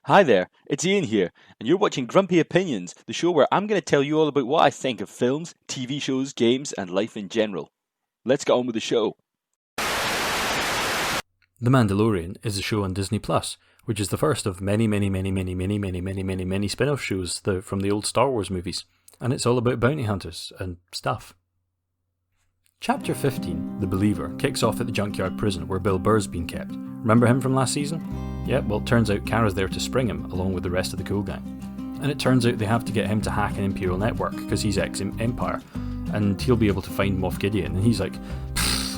Hi there, it's Ian here, and you're watching Grumpy Opinions, the show where I'm going to tell you all about what I think of films, TV shows, games, and life in general. Let's get on with the show. The Mandalorian is a show on Disney Plus, which is the first of many spin-off shows from the old Star Wars movies, and it's all about bounty hunters and stuff. Chapter 15, The Believer, kicks off at the junkyard prison where Bill Burr's been kept. Remember him from last season? Yeah, well, it turns out Kara's there to spring him, along with the rest of the cool gang. And it turns out they have to get him to hack an Imperial network, because he's ex-Empire, and he'll be able to find Moff Gideon, and he's like,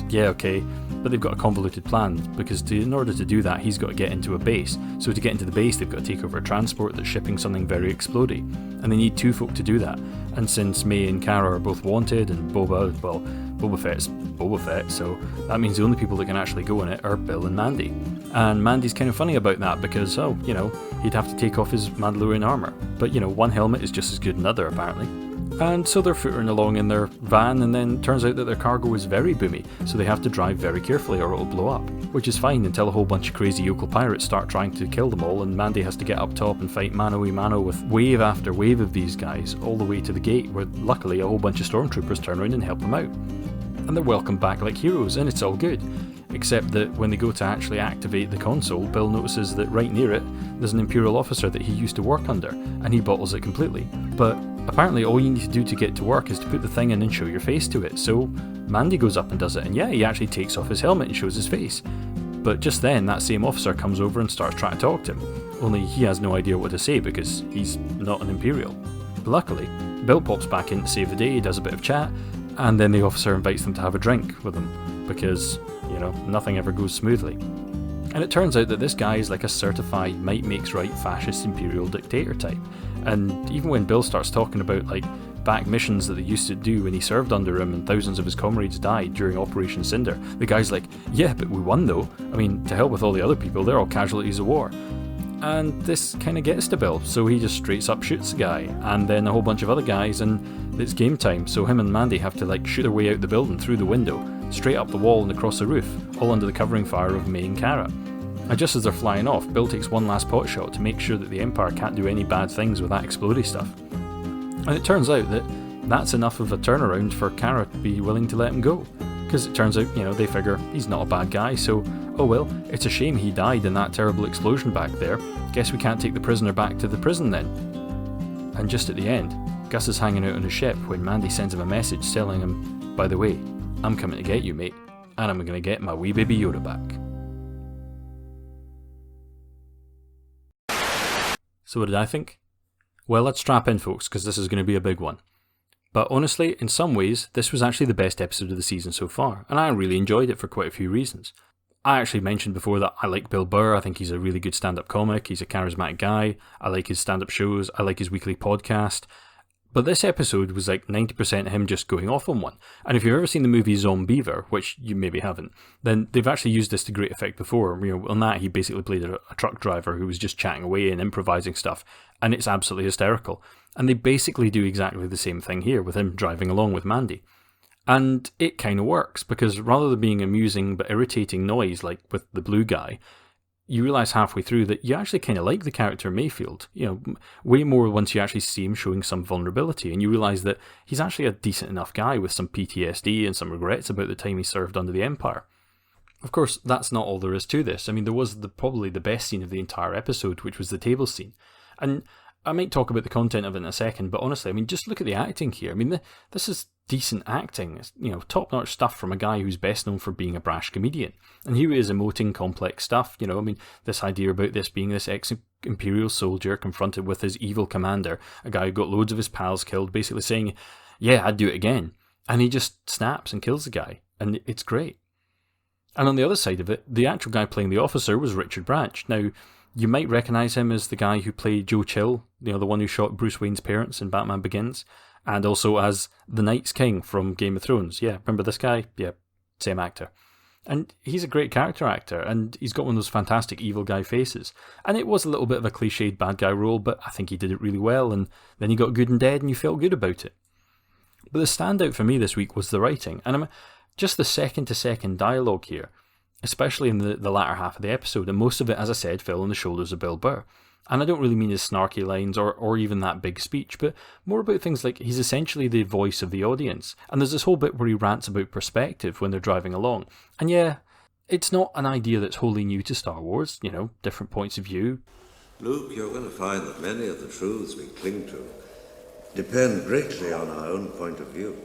yeah, okay, but they've got a convoluted plan, because in order to do that, he's got to get into a base. So to get into the base, they've got to take over a transport that's shipping something very explodey, and they need two folk to do that. And since May and Kara are both wanted, and Boba Fett's Boba Fett, so that means the only people that can actually go in it are Bill and Mandy. And Mandy's kind of funny about that because, he'd have to take off his Mandalorian armour. But, one helmet is just as good as another, apparently. And so they're footering along in their van, and then turns out that their cargo is very boomy, so they have to drive very carefully or it'll blow up. Which is fine until a whole bunch of crazy yokel pirates start trying to kill them all, and Mandy has to get up top and fight mano-a-mano with wave after wave of these guys, all the way to the gate, where luckily a whole bunch of stormtroopers turn around and help them out. And they're welcomed back like heroes, and it's all good. Except that when they go to actually activate the console, Bill notices that right near it, there's an Imperial officer that he used to work under, and he bottles it completely. But apparently all you need to do to get to work is to put the thing in and show your face to it, so Mandy goes up and does it, and yeah, he actually takes off his helmet and shows his face. But just then, that same officer comes over and starts trying to talk to him, only he has no idea what to say because he's not an Imperial. But luckily, Bill pops back in to save the day, does a bit of chat, and then the officer invites them to have a drink with him, because, nothing ever goes smoothly. And it turns out that this guy is like a certified might makes right fascist imperial dictator type. And even when Bill starts talking about back missions that they used to do when he served under him and thousands of his comrades died during Operation Cinder, the guy's like, yeah, but we won though. I mean, to hell with all the other people, they're all casualties of war. And this kind of gets to Bill, so he just straight up shoots the guy, and then a whole bunch of other guys, and it's game time, so him and Mandy have to shoot their way out the building through the window, straight up the wall and across the roof, all under the covering fire of May and Kara. And just as they're flying off, Bill takes one last pot shot to make sure that the Empire can't do any bad things with that explodey stuff. And it turns out that that's enough of a turnaround for Kara to be willing to let him go. Because it turns out, they figure he's not a bad guy, so, oh well, it's a shame he died in that terrible explosion back there. Guess we can't take the prisoner back to the prison then. And just at the end, Gus is hanging out on his ship when Mandy sends him a message telling him, by the way, I'm coming to get you, mate, and I'm going to get my wee baby Yoda back. So what did I think? Well, let's strap in, folks, because this is going to be a big one. But honestly, in some ways, this was actually the best episode of the season so far, and I really enjoyed it for quite a few reasons. I actually mentioned before that I like Bill Burr. I think he's a really good stand-up comic, he's a charismatic guy, I like his stand-up shows, I like his weekly podcast. But this episode was 90% him just going off on one. And if you've ever seen the movie Zombeaver, which you maybe haven't, then they've actually used this to great effect before. On that, he basically played a truck driver who was just chatting away and improvising stuff, and it's absolutely hysterical. And they basically do exactly the same thing here with him driving along with Mandy. And it kind of works, because rather than being amusing but irritating noise like with the blue guy, you realise halfway through that you actually kind of like the character Mayfield, way more once you actually see him showing some vulnerability, and you realise that he's actually a decent enough guy with some PTSD and some regrets about the time he served under the Empire. Of course, that's not all there is to this. I mean, there was probably the best scene of the entire episode, which was the table scene. And I might talk about the content of it in a second, but honestly, just look at the acting here. This is decent acting. It's, top-notch stuff from a guy who's best known for being a brash comedian. And here he is emoting complex stuff, this idea about this being this ex-Imperial soldier confronted with his evil commander, a guy who got loads of his pals killed, basically saying, yeah, I'd do it again. And he just snaps and kills the guy, and it's great. And on the other side of it, the actual guy playing the officer was Richard Branch. Now, you might recognise him as the guy who played Joe Chill, the one who shot Bruce Wayne's parents in Batman Begins, and also as the Night's King from Game of Thrones. Yeah, remember this guy? Yeah, same actor. And he's a great character actor, and he's got one of those fantastic evil guy faces. And it was a little bit of a cliched bad guy role, but I think he did it really well, and then he got good and dead, and you felt good about it. But the standout for me this week was the writing, and just the second-to-second dialogue here, especially in the latter half of the episode, and most of it, as I said, fell on the shoulders of Bill Burr. And I don't really mean his snarky lines or even that big speech, but more about things like he's essentially the voice of the audience. And there's this whole bit where he rants about perspective when they're driving along. And yeah, it's not an idea that's wholly new to Star Wars, different points of view. Luke, you're going to find that many of the truths we cling to depend greatly on our own point of view.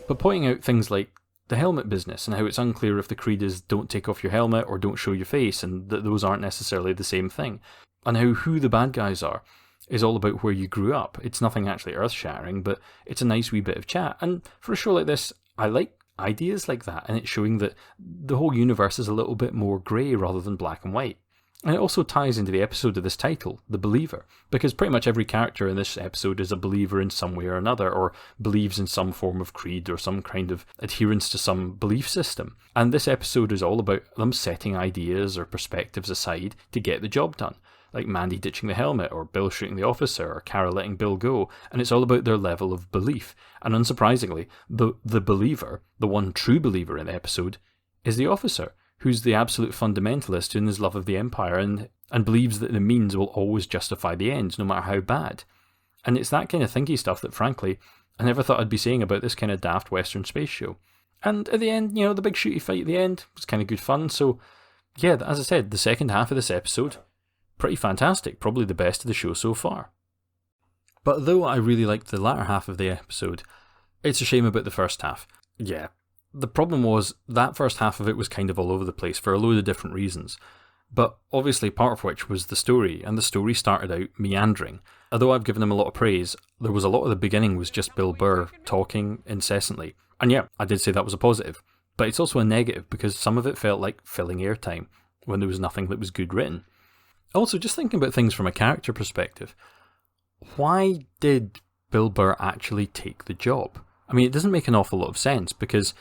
But pointing out things like the helmet business and how it's unclear if the creed is don't take off your helmet or don't show your face, and that those aren't necessarily the same thing. And how who the bad guys are is all about where you grew up. It's nothing actually earth-shattering, but it's a nice wee bit of chat. And for a show like this, I like ideas like that, and it's showing that the whole universe is a little bit more grey rather than black and white. And it also ties into the episode of this title, The Believer, because pretty much every character in this episode is a believer in some way or another, or believes in some form of creed or some kind of adherence to some belief system. And this episode is all about them setting ideas or perspectives aside to get the job done, like Mandy ditching the helmet, or Bill shooting the officer, or Kara letting Bill go, and it's all about their level of belief. And unsurprisingly, the believer, the one true believer in the episode, is the officer, who's the absolute fundamentalist in his love of the Empire and believes that the means will always justify the ends, no matter how bad. And it's that kind of thinky stuff that, frankly, I never thought I'd be saying about this kind of daft Western space show. And at the end, the big shooty fight at the end was kind of good fun, so yeah, as I said, the second half of this episode, pretty fantastic, probably the best of the show so far. But though I really liked the latter half of the episode, it's a shame about the first half. Yeah. The problem was, that first half of it was kind of all over the place for a load of different reasons. But obviously part of which was the story, and the story started out meandering. Although I've given him a lot of praise, there was a lot of the beginning was just Bill Burr talking incessantly. And yeah, I did say that was a positive. But it's also a negative because some of it felt like filling airtime, when there was nothing that was good written. Also, just thinking about things from a character perspective, why did Bill Burr actually take the job? I mean, it doesn't make an awful lot of sense, because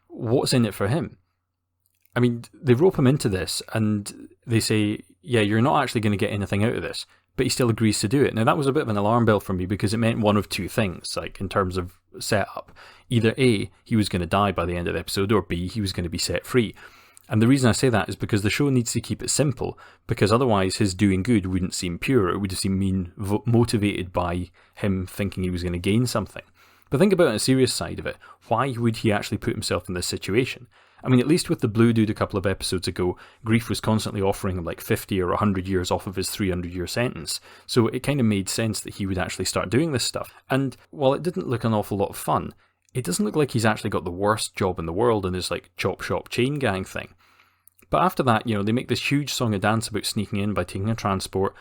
what's in it for him? I mean, they rope him into this and they say, yeah, you're not actually going to get anything out of this, but he still agrees to do it. Now, that was a bit of an alarm bell for me because it meant one of two things, like in terms of setup. Either A, he was going to die by the end of the episode, or B, he was going to be set free. And the reason I say that is because the show needs to keep it simple, because otherwise his doing good wouldn't seem pure. It would have seemed motivated by him thinking he was going to gain something. But think about it on a serious side of it. Why would he actually put himself in this situation? I mean, at least with the Blue Dude a couple of episodes ago, Grief was constantly offering him like 50 or 100 years off of his 300-year sentence. So it kind of made sense that he would actually start doing this stuff. And while it didn't look an awful lot of fun, it doesn't look like he's actually got the worst job in the world in this like chop shop chain gang thing. But after that, they make this huge song and dance about sneaking in by taking a transport.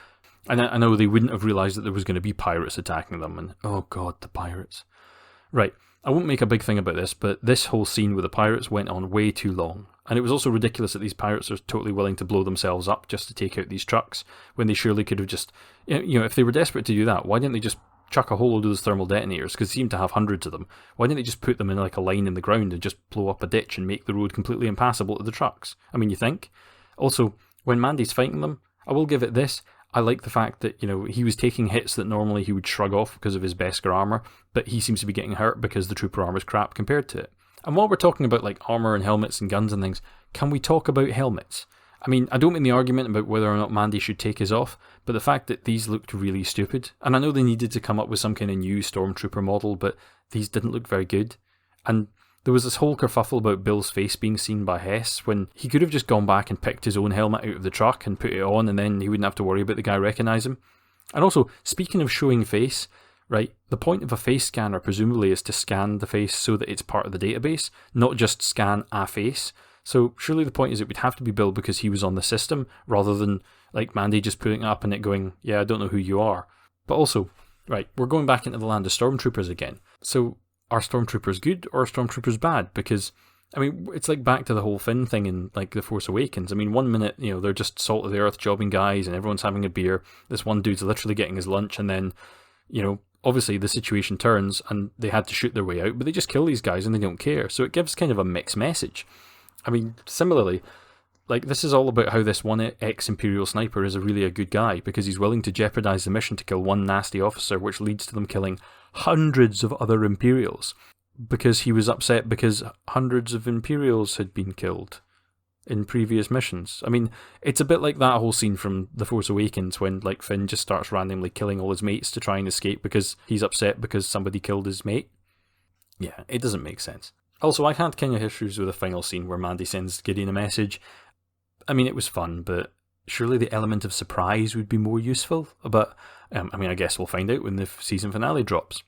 And I know they wouldn't have realised that there was going to be pirates attacking them. And oh god, the pirates. Right, I won't make a big thing about this, but this whole scene with the pirates went on way too long. And it was also ridiculous that these pirates are totally willing to blow themselves up just to take out these trucks, when they surely could have just, if they were desperate to do that, why didn't they just chuck a whole load of those thermal detonators, because they seem to have hundreds of them. Why didn't they just put them in like a line in the ground and just blow up a ditch and make the road completely impassable to the trucks? I mean, you think? Also, when Mandy's fighting them, I will give it this. I like the fact that, he was taking hits that normally he would shrug off because of his Beskar armour, but he seems to be getting hurt because the trooper armour's crap compared to it. And while we're talking about like armour and helmets and guns and things, can we talk about helmets? I mean, I don't mean the argument about whether or not Mandy should take his off, but the fact that these looked really stupid. And I know they needed to come up with some kind of new Stormtrooper model, but these didn't look very good. And there was this whole kerfuffle about Bill's face being seen by Hess, when he could have just gone back and picked his own helmet out of the truck and put it on, and then he wouldn't have to worry about the guy recognise him. And also, speaking of showing face, right, the point of a face scanner presumably is to scan the face so that it's part of the database, not just scan a face. So surely the point is it would have to be Bill because he was on the system, rather than like Mandy just putting it up and it going, yeah, I don't know who you are. But also, right, we're going back into the land of Stormtroopers again. So are Stormtroopers good or are Stormtroopers bad? Because, I mean, it's like back to the whole Finn thing in like The Force Awakens. I mean, one minute, they're just salt of the earth jobbing guys and everyone's having a beer. This one dude's literally getting his lunch, and then, obviously the situation turns and they had to shoot their way out, but they just kill these guys and they don't care. So it gives kind of a mixed message. I mean, similarly, like, this is all about how this one ex-Imperial sniper is really a good guy because he's willing to jeopardise the mission to kill one nasty officer, which leads to them killing hundreds of other Imperials because he was upset because hundreds of Imperials had been killed. in previous missions. I mean, it's a bit like that whole scene from The Force Awakens when like Finn just starts randomly killing all his mates to try and escape because he's upset because somebody killed his mate. Yeah, it doesn't make sense. Also, I had kind of issues with the final scene where Mandy sends Gideon a message. I mean, it was fun, but surely the element of surprise would be more useful. But, I guess we'll find out when the season finale drops.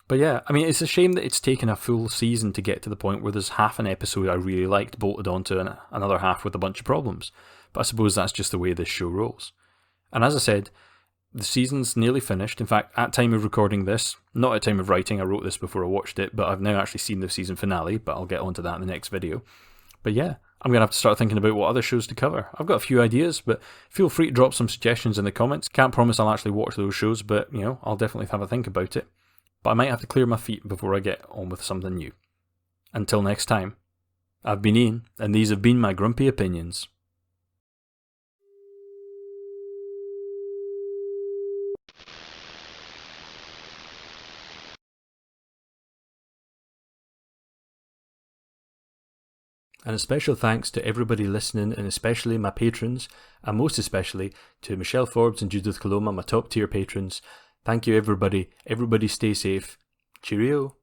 But yeah, I mean, it's a shame that it's taken a full season to get to the point where there's half an episode I really liked bolted onto another half with a bunch of problems. But I suppose that's just the way this show rolls. And as I said, the season's nearly finished. In fact, at time of recording this, not at time of writing, I wrote this before I watched it, but I've now actually seen the season finale, but I'll get onto that in the next video. But yeah, I'm going to have to start thinking about what other shows to cover. I've got a few ideas, but feel free to drop some suggestions in the comments. Can't promise I'll actually watch those shows, but, I'll definitely have a think about it. But I might have to clear my feet before I get on with something new. Until next time, I've been Ian, and these have been my grumpy opinions. And a special thanks to everybody listening, and especially my patrons, and most especially to Michelle Forbes and Judith Coloma, my top tier patrons. Thank you everybody. Everybody stay safe. Cheerio.